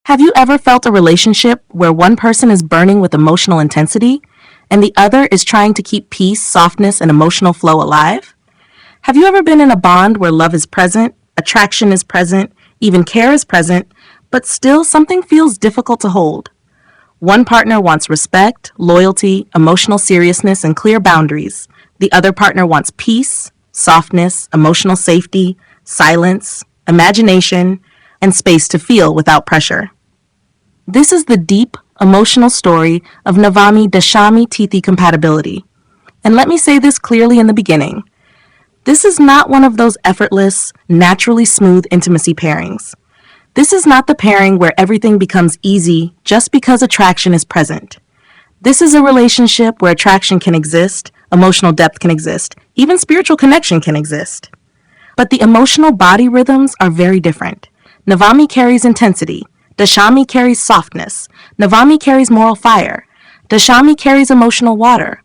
Have you ever felt a relationship where one person is burning with emotional intensity and the other is trying to keep peace, softness, and emotional flow alive? Have you ever been in a bond where love is present, attraction is present, even care is present, but still something feels difficult to hold? One partner wants respect, loyalty, emotional seriousness, and clear boundaries. The other partner wants peace, softness, emotional safety, silence, imagination, and space to feel without pressure. This is the deep, emotional story of Navami Dashami Tithi compatibility. And let me say this clearly in the beginning. This is not one of those effortless, naturally smooth intimacy pairings. This is not the pairing where everything becomes easy just because attraction is present. This is a relationship where attraction can exist, emotional depth can exist, even spiritual connection can exist. But the emotional body rhythms are very different. Navami carries intensity. Dashami carries softness. Navami carries moral fire. Dashami carries emotional water.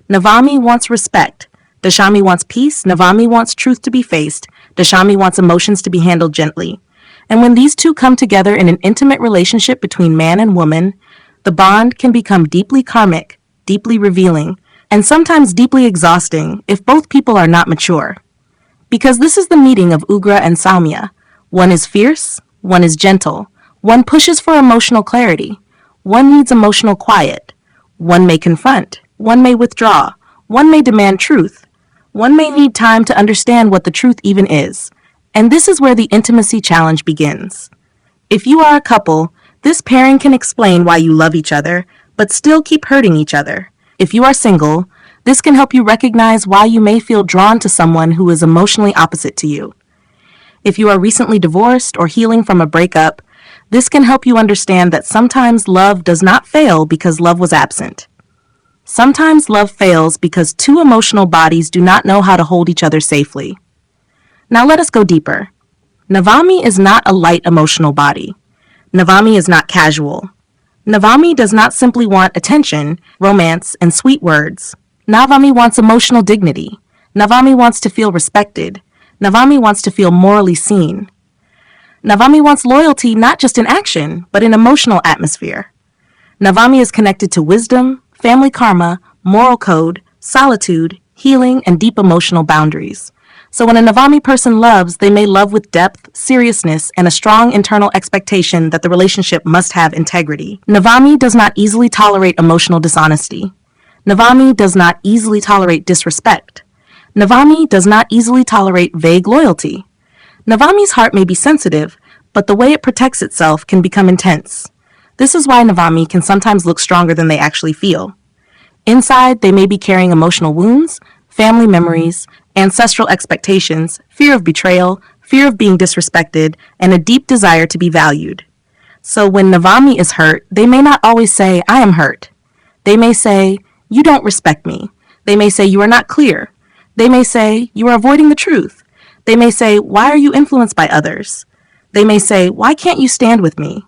Navami wants respect. Dashami wants peace. Navami wants truth to be faced. Dashami wants emotions to be handled gently. And when these two come together in an intimate relationship between man and woman, the bond can become deeply karmic, deeply revealing, and sometimes deeply exhausting if both people are not mature. Because this is the meeting of Ugra and Saumya. One is fierce, one is gentle. One pushes for emotional clarity. One needs emotional quiet. One may confront. One may withdraw. One may demand truth. One may need time to understand what the truth even is. And this is where the intimacy challenge begins. If you are a couple, this pairing can explain why you love each other, but still keep hurting each other. If you are single, this can help you recognize why you may feel drawn to someone who is emotionally opposite to you. If you are recently divorced or healing from a breakup, this can help you understand that sometimes love does not fail because love was absent. Sometimes love fails because two emotional bodies do not know how to hold each other safely. Now let us go deeper. Navami is not a light emotional body. Navami is not casual. Navami does not simply want attention, romance, and sweet words. Navami wants emotional dignity. Navami wants to feel respected. Navami wants to feel morally seen. Navami wants loyalty not just in action, but in emotional atmosphere. Navami is connected to wisdom, family karma, moral code, solitude, healing, and deep emotional boundaries. So when a Navami person loves, they may love with depth, seriousness, and a strong internal expectation that the relationship must have integrity. Navami does not easily tolerate emotional dishonesty. Navami does not easily tolerate disrespect. Navami does not easily tolerate vague loyalty. Navami's heart may be sensitive, but the way it protects itself can become intense. This is why Navami can sometimes look stronger than they actually feel. Inside, they may be carrying emotional wounds, family memories, ancestral expectations, fear of betrayal, fear of being disrespected, and a deep desire to be valued. So when Navami is hurt, they may not always say, "I am hurt." They may say, "You don't respect me." They may say, "You are not clear." They may say, "You are avoiding the truth." They may say, "Why are you influenced by others?" They may say, "Why can't you stand with me?"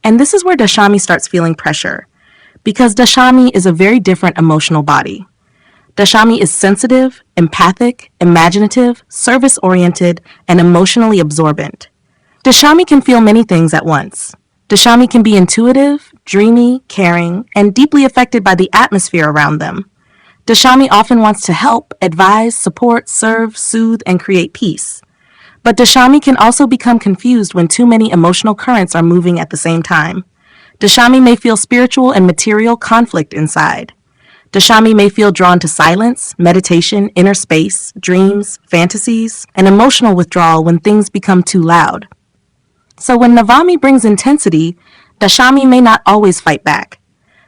And this is where Dashami starts feeling pressure, because Dashami is a very different emotional body. Dashami is sensitive, empathic, imaginative, service-oriented, and emotionally absorbent. Dashami can feel many things at once. Dashami can be intuitive, dreamy, caring, and deeply affected by the atmosphere around them. Dashami often wants to help, advise, support, serve, soothe, and create peace. But Dashami can also become confused when too many emotional currents are moving at the same time. Dashami may feel spiritual and material conflict inside. Dashami may feel drawn to silence, meditation, inner space, dreams, fantasies, and emotional withdrawal when things become too loud. So when Navami brings intensity, Dashami may not always fight back.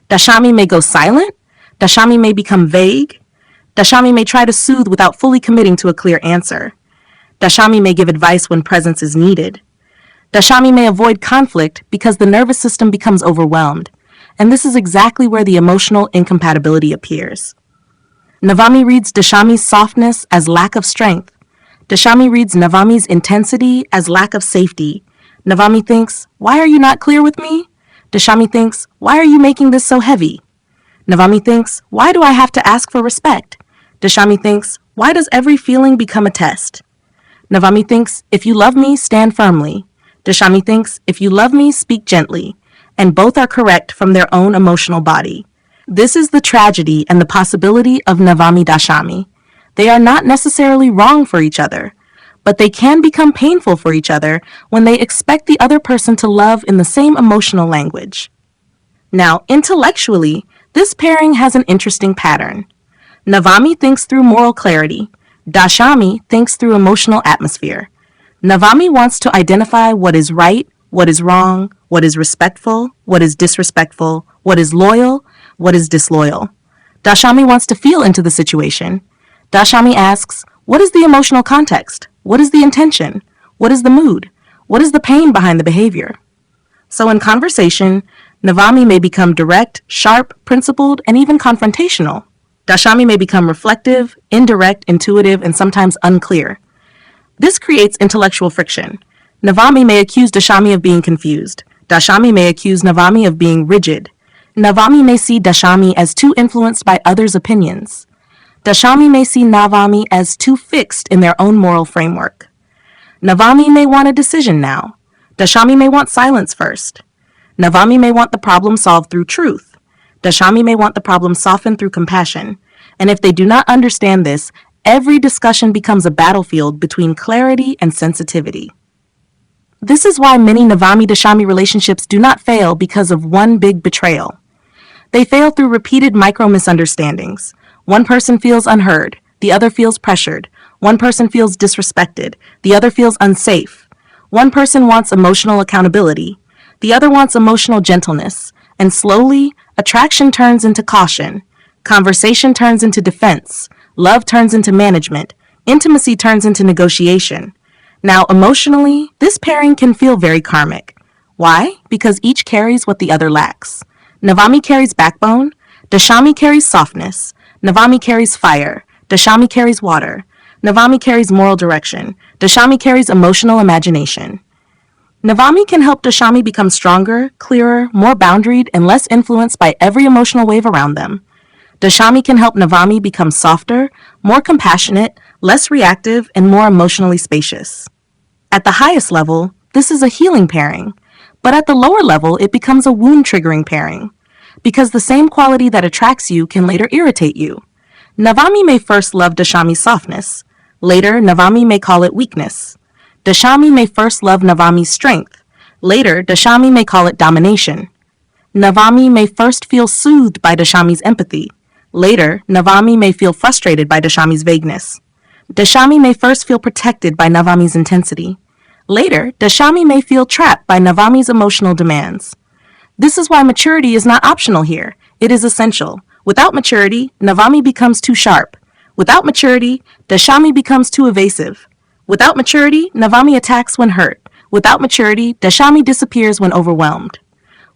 Dashami may go silent. Dashami may become vague. Dashami may try to soothe without fully committing to a clear answer. Dashami may give advice when presence is needed. Dashami may avoid conflict because the nervous system becomes overwhelmed. And this is exactly where the emotional incompatibility appears. Navami reads Dashami's softness as lack of strength. Dashami reads Navami's intensity as lack of safety. Navami thinks, "Why are you not clear with me?" Dashami thinks, "Why are you making this so heavy?" Navami thinks, "Why do I have to ask for respect?" Dashami thinks, "Why does every feeling become a test?" Navami thinks, "If you love me, stand firmly." Dashami thinks, if you love me, speak gently, and both are correct from their own emotional body. This is the tragedy and the possibility of Navami Dashami. They are not necessarily wrong for each other, but they can become painful for each other when they expect the other person to love in the same emotional language. Now, intellectually, this pairing has an interesting pattern. Navami thinks through moral clarity. Dashami thinks through emotional atmosphere. Navami wants to identify what is right, what is wrong, what is respectful, what is disrespectful, what is loyal, what is disloyal. Dashami wants to feel into the situation. Dashami asks, what is the emotional context? What is the intention? What is the mood? What is the pain behind the behavior? So in conversation, Navami may become direct, sharp, principled, and even confrontational. Dashami may become reflective, indirect, intuitive, and sometimes unclear. This creates intellectual friction. Navami may accuse Dashami of being confused. Dashami may accuse Navami of being rigid. Navami may see Dashami as too influenced by others' opinions. Dashami may see Navami as too fixed in their own moral framework. Navami may want a decision now. Dashami may want silence first. Navami may want the problem solved through truth. Dashami may want the problem softened through compassion. And if they do not understand this, every discussion becomes a battlefield between clarity and sensitivity. This is why many Navami Dashami relationships do not fail because of one big betrayal. They fail through repeated micro-misunderstandings. One person feels unheard, the other feels pressured. One person feels disrespected, the other feels unsafe. One person wants emotional accountability, the other wants emotional gentleness. And slowly, attraction turns into caution. Conversation turns into defense. Love turns into management. Intimacy turns into negotiation. Now, emotionally, this pairing can feel very karmic. Why? Because each carries what the other lacks. Navami carries backbone. Dashami carries softness. Navami carries fire. Dashami carries water. Navami carries moral direction. Dashami carries emotional imagination. Navami can help Dashami become stronger, clearer, more boundaried, and less influenced by every emotional wave around them. Dashami can help Navami become softer, more compassionate, less reactive, and more emotionally spacious. At the highest level, this is a healing pairing, but at the lower level, it becomes a wound-triggering pairing, because the same quality that attracts you can later irritate you. Navami may first love Dashami's softness. Later, Navami may call it weakness. Dashami may first love Navami's strength. Later, Dashami may call it domination. Navami may first feel soothed by Dashami's empathy. Later, Navami may feel frustrated by Dashami's vagueness. Dashami may first feel protected by Navami's intensity. Later, Dashami may feel trapped by Navami's emotional demands. This is why maturity is not optional here. It is essential. Without maturity, Navami becomes too sharp. Without maturity, Dashami becomes too evasive. Without maturity, Navami attacks when hurt. Without maturity, Dashami disappears when overwhelmed.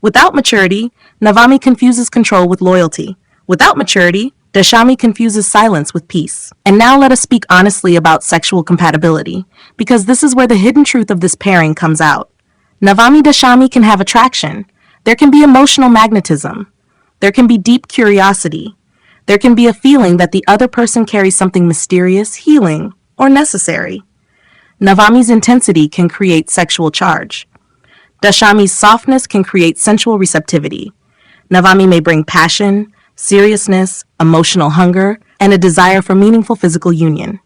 Without maturity, Navami confuses control with loyalty. Without maturity, Dashami confuses silence with peace. And now let us speak honestly about sexual compatibility, because this is where the hidden truth of this pairing comes out. Navami Dashami can have attraction. There can be emotional magnetism. There can be deep curiosity. There can be a feeling that the other person carries something mysterious, healing, or necessary. Navami's intensity can create sexual charge. Dashami's softness can create sensual receptivity. Navami may bring passion, seriousness, emotional hunger, and a desire for meaningful physical union.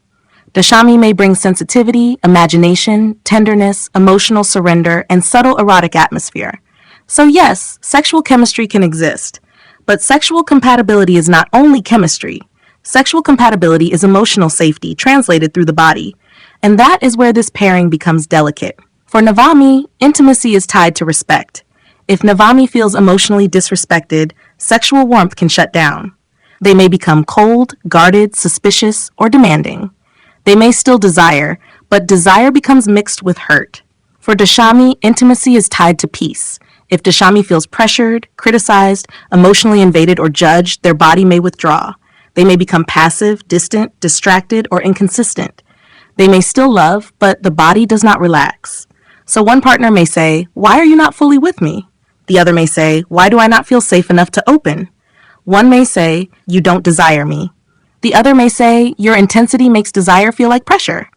Dashami may bring sensitivity, imagination, tenderness, emotional surrender, and subtle erotic atmosphere. So yes, sexual chemistry can exist, but sexual compatibility is not only chemistry. Sexual compatibility is emotional safety translated through the body, and that is where this pairing becomes delicate. For Navami, intimacy is tied to respect. If Navami feels emotionally disrespected, sexual warmth can shut down. They may become cold, guarded, suspicious, or demanding. They may still desire, but desire becomes mixed with hurt. For Dashami, intimacy is tied to peace. If Dashami feels pressured, criticized, emotionally invaded, or judged, their body may withdraw. They may become passive, distant, distracted, or inconsistent. They may still love, but the body does not relax. So one partner may say, "Why are you not fully with me?" The other may say, "Why do I not feel safe enough to open?" One may say, "You don't desire me." The other may say, "Your intensity makes desire feel like pressure."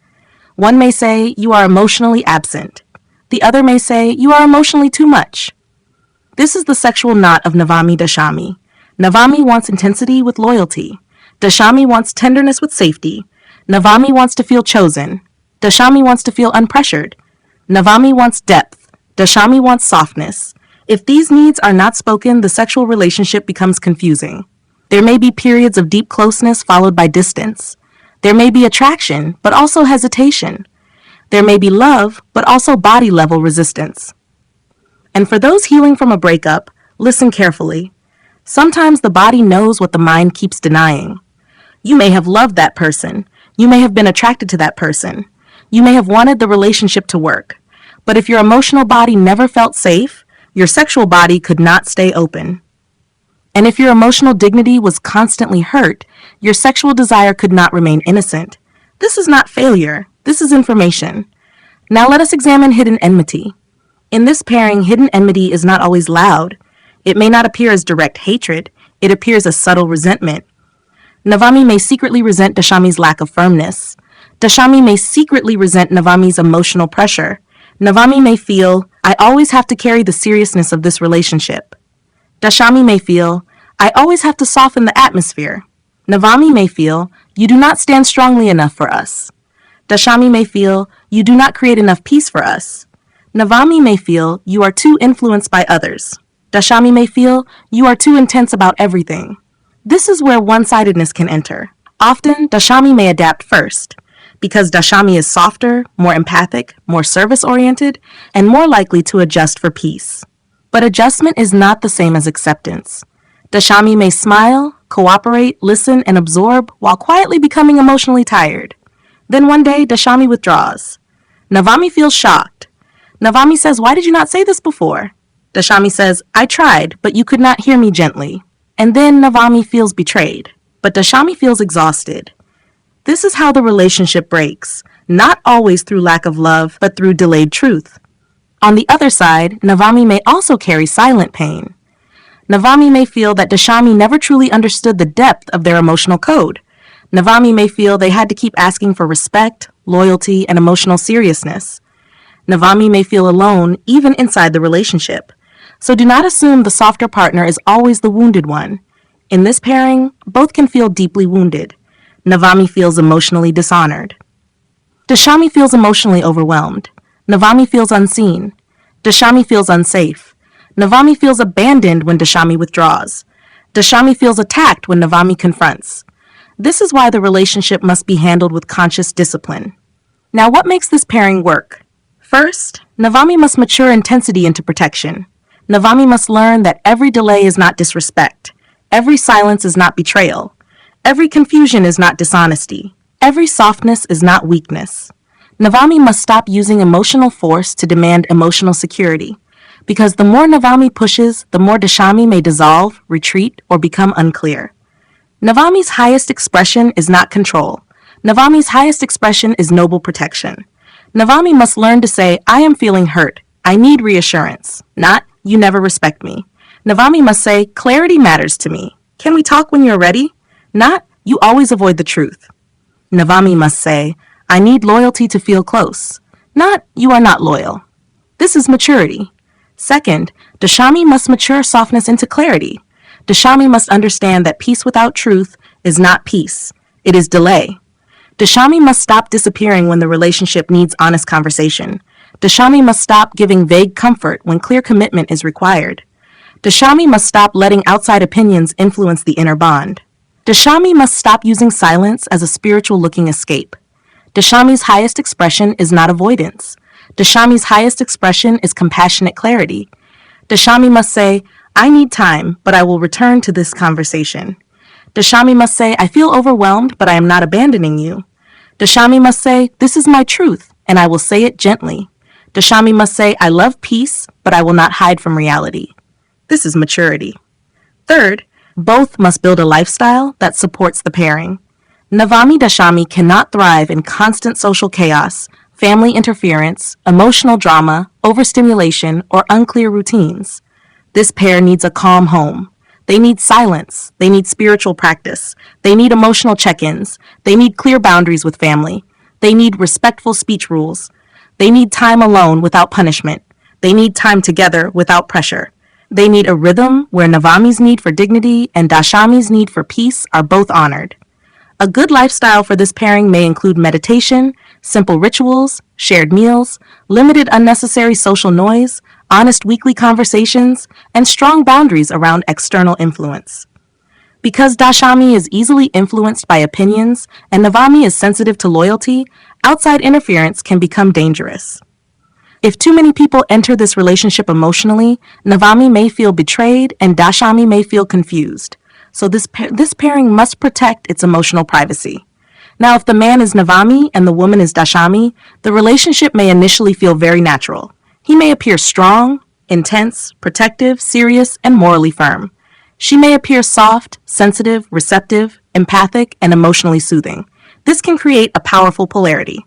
One may say, "You are emotionally absent." The other may say, "You are emotionally too much." This is the sexual knot of Navami Dashami. Navami wants intensity with loyalty. Dashami wants tenderness with safety. Navami wants to feel chosen. Dashami wants to feel unpressured. Navami wants depth. Dashami wants softness. If these needs are not spoken, the sexual relationship becomes confusing. There may be periods of deep closeness followed by distance. There may be attraction, but also hesitation. There may be love, but also body level resistance. And for those healing from a breakup, listen carefully. Sometimes the body knows what the mind keeps denying. You may have loved that person. You may have been attracted to that person. You may have wanted the relationship to work. But if your emotional body never felt safe, your sexual body could not stay open. And if your emotional dignity was constantly hurt, your sexual desire could not remain innocent. This is not failure. This is information. Now let us examine hidden enmity. In this pairing, hidden enmity is not always loud. It may not appear as direct hatred. It appears as subtle resentment. Navami may secretly resent Dashami's lack of firmness. Dashami may secretly resent Navami's emotional pressure. Navami may feel, "I always have to carry the seriousness of this relationship." Dashami may feel, "I always have to soften the atmosphere." Navami may feel, "You do not stand strongly enough for us." Dashami may feel, "You do not create enough peace for us." Navami may feel, "You are too influenced by others." Dashami may feel, "You are too intense about everything." This is where one-sidedness can enter. Often, Dashami may adapt first, because Dashami is softer, more empathic, more service-oriented, and more likely to adjust for peace. But adjustment is not the same as acceptance. Dashami may smile, cooperate, listen, and absorb while quietly becoming emotionally tired. Then one day, Dashami withdraws. Navami feels shocked. Navami says, "Why did you not say this before?" Dashami says, "I tried, but you could not hear me gently." And then Navami feels betrayed, but Dashami feels exhausted. This is how the relationship breaks, not always through lack of love, but through delayed truth. On the other side, Navami may also carry silent pain. Navami may feel that Dashami never truly understood the depth of their emotional code. Navami may feel they had to keep asking for respect, loyalty, and emotional seriousness. Navami may feel alone even inside the relationship. So do not assume the softer partner is always the wounded one. In this pairing, both can feel deeply wounded. Navami feels emotionally dishonored. Dashami feels emotionally overwhelmed. Navami feels unseen. Dashami feels unsafe. Navami feels abandoned when Dashami withdraws. Dashami feels attacked when Navami confronts. This is why the relationship must be handled with conscious discipline. Now, what makes this pairing work? First, Navami must mature intensity into protection. Navami must learn that every delay is not disrespect. Every silence is not betrayal. Every confusion is not dishonesty. Every softness is not weakness. Navami must stop using emotional force to demand emotional security, because the more Navami pushes, the more Dashami may dissolve, retreat, or become unclear. Navami's highest expression is not control. Navami's highest expression is noble protection. Navami must learn to say, "I am feeling hurt. I need reassurance," not, "You never respect me." Navami must say, "Clarity matters to me. Can we talk when you're ready?" Not, "You always avoid the truth." Navami must say, "I need loyalty to feel close." Not, "You are not loyal." This is maturity. Second, Dashami must mature softness into clarity. Dashami must understand that peace without truth is not peace. It is delay. Dashami must stop disappearing when the relationship needs honest conversation. Dashami must stop giving vague comfort when clear commitment is required. Dashami must stop letting outside opinions influence the inner bond. Dashami must stop using silence as a spiritual-looking escape. Dashami's highest expression is not avoidance. Dashami's highest expression is compassionate clarity. Dashami must say, "I need time, but I will return to this conversation." Dashami must say, "I feel overwhelmed, but I am not abandoning you." Dashami must say, "This is my truth, and I will say it gently." Dashami must say, "I love peace, but I will not hide from reality." This is maturity. Third, both must build a lifestyle that supports the pairing. Navami Dashami cannot thrive in constant social chaos, family interference, emotional drama, overstimulation, or unclear routines. This pair needs a calm home. They need silence. They need spiritual practice. They need emotional check-ins. They need clear boundaries with family. They need respectful speech rules. They need time alone without punishment. They need time together without pressure. They need a rhythm where Navami's need for dignity and Dashami's need for peace are both honored. A good lifestyle for this pairing may include meditation, simple rituals, shared meals, limited unnecessary social noise, honest weekly conversations, and strong boundaries around external influence. Because Dashami is easily influenced by opinions and Navami is sensitive to loyalty, outside interference can become dangerous. If too many people enter this relationship emotionally, Navami may feel betrayed and Dashami may feel confused. So this pairing must protect its emotional privacy. Now, if the man is Navami and the woman is Dashami, the relationship may initially feel very natural. He may appear strong, intense, protective, serious, and morally firm. She may appear soft, sensitive, receptive, empathic, and emotionally soothing. This can create a powerful polarity.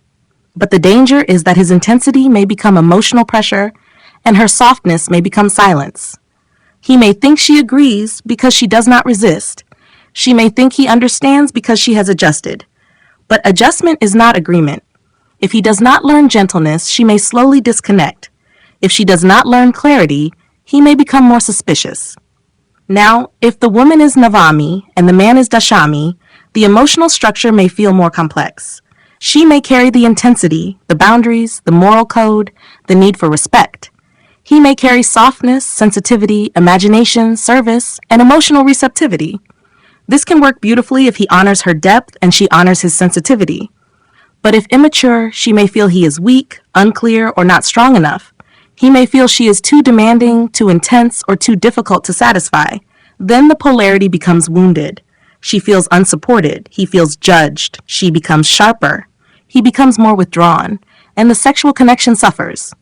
But the danger is that his intensity may become emotional pressure and her softness may become silence. He may think she agrees because she does not resist. She may think he understands because she has adjusted. But adjustment is not agreement. If he does not learn gentleness, she may slowly disconnect. If she does not learn clarity, he may become more suspicious. Now, if the woman is Navami and the man is Dashami, the emotional structure may feel more complex. She may carry the intensity, the boundaries, the moral code, the need for respect. He may carry softness, sensitivity, imagination, service, and emotional receptivity. This can work beautifully if he honors her depth and she honors his sensitivity. But if immature, she may feel he is weak, unclear, or not strong enough. He may feel she is too demanding, too intense, or too difficult to satisfy. Then the polarity becomes wounded. She feels unsupported. He feels judged. She becomes sharper. He becomes more withdrawn, and the sexual connection suffers.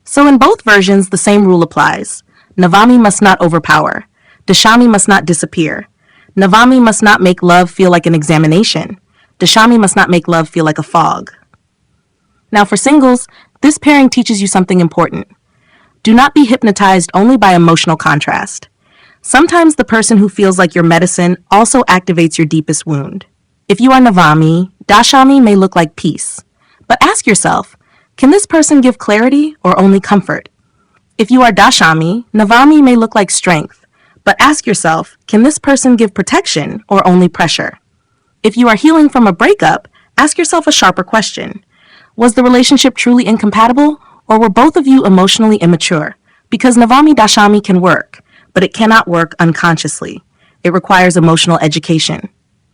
So in both versions, the same rule applies. Navami must not overpower. Dashami must not disappear. Navami must not make love feel like an examination. Dashami must not make love feel like a fog. Now for singles, this pairing teaches you something important. Do not be hypnotized only by emotional contrast. Sometimes the person who feels like your medicine also activates your deepest wound. If you are Navami, Dashami may look like peace. But ask yourself, can this person give clarity or only comfort? If you are Dashami, Navami may look like strength. But ask yourself, can this person give protection or only pressure? If you are healing from a breakup, ask yourself a sharper question. Was the relationship truly incompatible, or were both of you emotionally immature? Because Navami Dashami can work, but it cannot work unconsciously. It requires emotional education.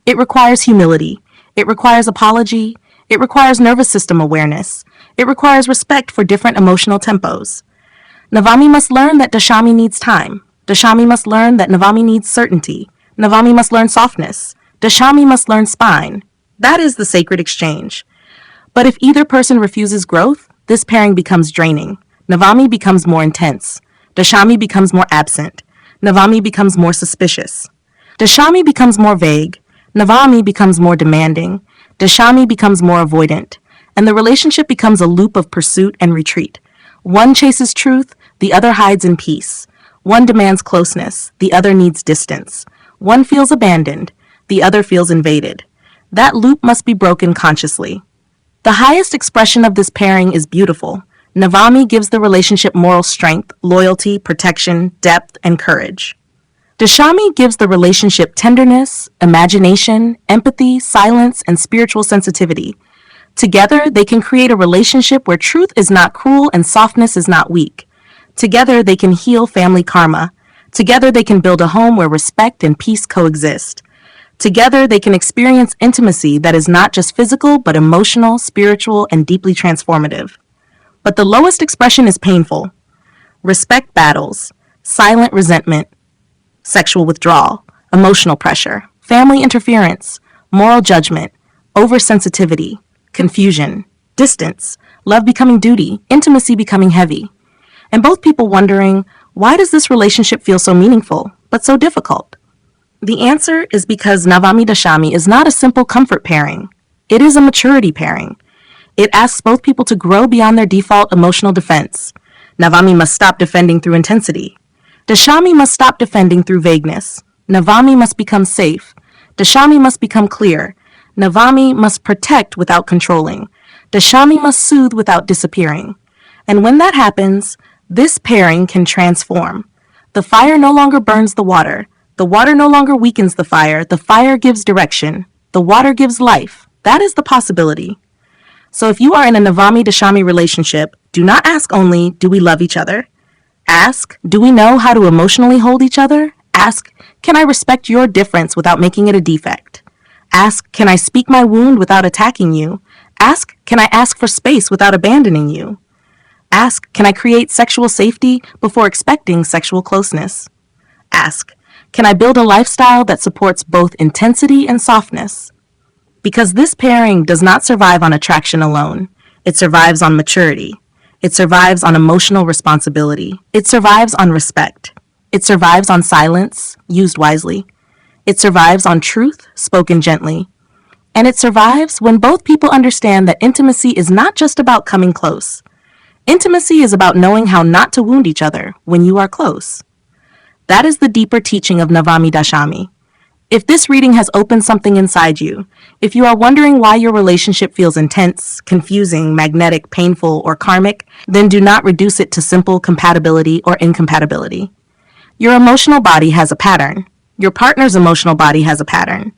It requires humility. It requires apology. It requires nervous system awareness. It requires respect for different emotional tempos. Navami must learn that Dashami needs time. Dashami must learn that Navami needs certainty. Navami must learn softness. Dashami must learn spine. That is the sacred exchange. But if either person refuses growth, this pairing becomes draining. Navami becomes more intense. Dashami becomes more absent. Navami becomes more suspicious. Dashami becomes more vague. Navami becomes more demanding. Dashami becomes more avoidant. And the relationship becomes a loop of pursuit and retreat. One chases truth, the other hides in peace. One demands closeness, the other needs distance. One feels abandoned, the other feels invaded. That loop must be broken consciously. The highest expression of this pairing is beautiful. Navami gives the relationship moral strength, loyalty, protection, depth, and courage. Dashami gives the relationship tenderness, imagination, empathy, silence, and spiritual sensitivity. Together, they can create a relationship where truth is not cruel and softness is not weak. Together, they can heal family karma. Together, they can build a home where respect and peace coexist. Together, they can experience intimacy that is not just physical, but emotional, spiritual, and deeply transformative. But the lowest expression is painful. Respect battles, silent resentment, sexual withdrawal, emotional pressure, family interference, moral judgment, oversensitivity, confusion, distance, love becoming duty, intimacy becoming heavy. And both people wondering, why does this relationship feel so meaningful, but so difficult? The answer is because Navami Dashami is not a simple comfort pairing. It is a maturity pairing. It asks both people to grow beyond their default emotional defense. Navami must stop defending through intensity. Dashami must stop defending through vagueness. Navami must become safe. Dashami must become clear. Navami must protect without controlling. Dashami must soothe without disappearing. And when that happens, this pairing can transform. The fire no longer burns the water no longer weakens the fire gives direction, the water gives life. That is the possibility. So if you are in a Navami Dashami relationship, do not ask only, do we love each other? Ask, do we know how to emotionally hold each other? Ask, can I respect your difference without making it a defect? Ask, can I speak my wound without attacking you? Ask, can I ask for space without abandoning you? Ask, can I create sexual safety before expecting sexual closeness? Ask, can I build a lifestyle that supports both intensity and softness? Because this pairing does not survive on attraction alone. It survives on maturity. It survives on emotional responsibility. It survives on respect. It survives on silence, used wisely. It survives on truth, spoken gently. And it survives when both people understand that intimacy is not just about coming close. Intimacy is about knowing how not to wound each other when you are close. That is the deeper teaching of Navami Dashami. If this reading has opened something inside you, if you are wondering why your relationship feels intense, confusing, magnetic, painful, or karmic, then do not reduce it to simple compatibility or incompatibility. Your emotional body has a pattern. Your partner's emotional body has a pattern.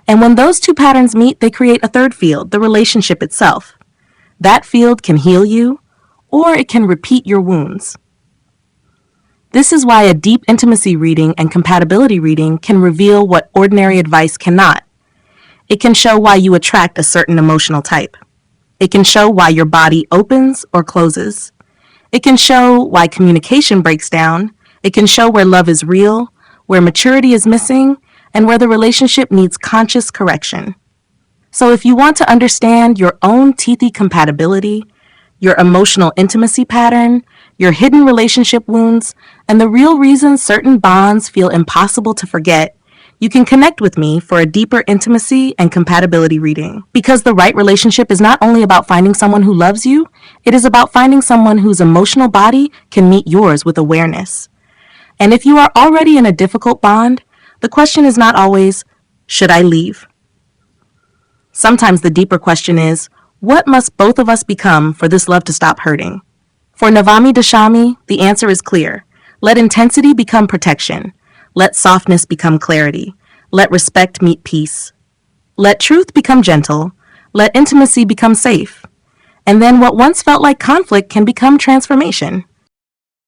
And when those two patterns meet, they create a third field, the relationship itself. That field can heal you, or it can repeat your wounds. This is why a deep intimacy reading and compatibility reading can reveal what ordinary advice cannot. It can show why you attract a certain emotional type. It can show why your body opens or closes. It can show why communication breaks down. It can show where love is real, where maturity is missing, and where the relationship needs conscious correction. So if you want to understand your own Tithi compatibility, your emotional intimacy pattern, your hidden relationship wounds, and the real reason certain bonds feel impossible to forget, you can connect with me for a deeper intimacy and compatibility reading. Because the right relationship is not only about finding someone who loves you, it is about finding someone whose emotional body can meet yours with awareness. And if you are already in a difficult bond, the question is not always, should I leave? Sometimes the deeper question is, what must both of us become for this love to stop hurting? For Navami Dashami, the answer is clear. Let intensity become protection. Let softness become clarity. Let respect meet peace. Let truth become gentle. Let intimacy become safe. And then what once felt like conflict can become transformation.